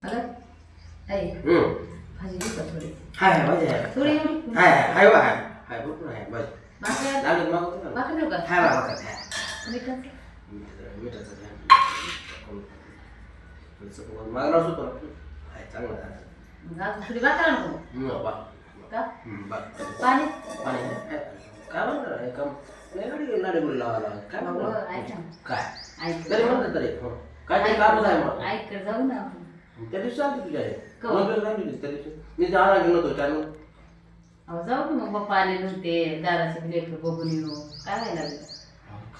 अगं आई भाजी देऊ का थोडी हाय भाजी आहे थोडी एवढी हाय भरपूर आहे भाजी भाकर लागलं मग भाकर देऊ का हाय बाबा काय मिठाचं मिठाचं मागणार होतो हाय चांगलं झालं मग अजून थोडी भाकर नको का पाणी काय म्हणणार आहे काम नाही लाडे गुडी लावायला काय म्हणणार ऐक ना काय ऐक तरी म्हणलं तरी काय ते काम आहे मग ऐक कर जाऊ ना आपण त्या दिवशी आली तुझ्या कवा? त्या दिवशी मी जाणार गेलो होतो त्यानं अहो जाऊ की मग पप्पा आले नव्हते दाराचे लेकर बघून येऊ काय व्हायला लागलं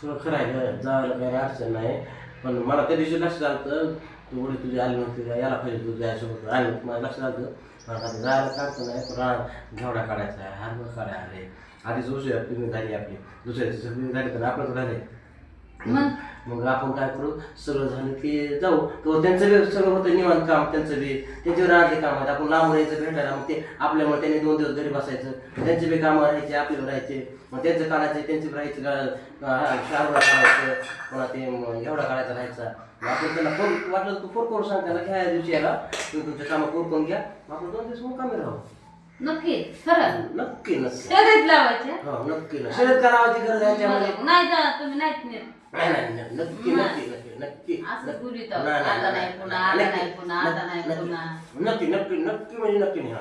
सगळं खरं आहे गं जायला काही अडचण नाही पण मला त्या दिवशी लक्षात आलं तू वडील तुझी आली नव्हती याला पाहिजे तू जायसोबत आली नव्हती मला लक्षात आलं मला आता जायला काढतं नाही पण रान घेवडा काढायचा आहे हारभर काढायला आले आधीच उशिरा पिकनिक झाली आपली दुसऱ्या दिवशी पिकनिक झाली तर आपलं झाले मग आपण काय करू सगळं झालं की जाऊ तर त्यांचं बी सगळं होतं निवांत काम त्यांचं बी त्यांच्यावर राहते काम आहेत आपण लांबून यायचं भेटायला मग ते आपल्यामुळे त्यांनी 2 दिवस घरी बसायचं त्यांचे बी कामं राहायचे आपल्यावर राहायचे मग त्यांचं काढायचं त्यांचे बी राहायचं शारदा काढायचं पुन्हा ते एवढा काढायचा राहायचा मग आपण त्यांना फोन वाटलं तू फोन करून सांग त्याला घ्या दिवशी याला तुम्ही तुमच्या कामं करून घ्या आपण 2 दिवस मग कामी राहू नक्की खरं नक्की नक्की शर्यत लावायचे हो नक्की ना शर्यत करावाची गरज आहे त्याच्यामध्ये नाही जा तुम्ही नाहीत नेत नाही नक्की नक्की नक्की नक्की असं बोलित आता नाही पुन्हा आता नाही पुन्हा आता नाही पुन्हा नक्की नक्की नक्की म्हणजे नक्की नाही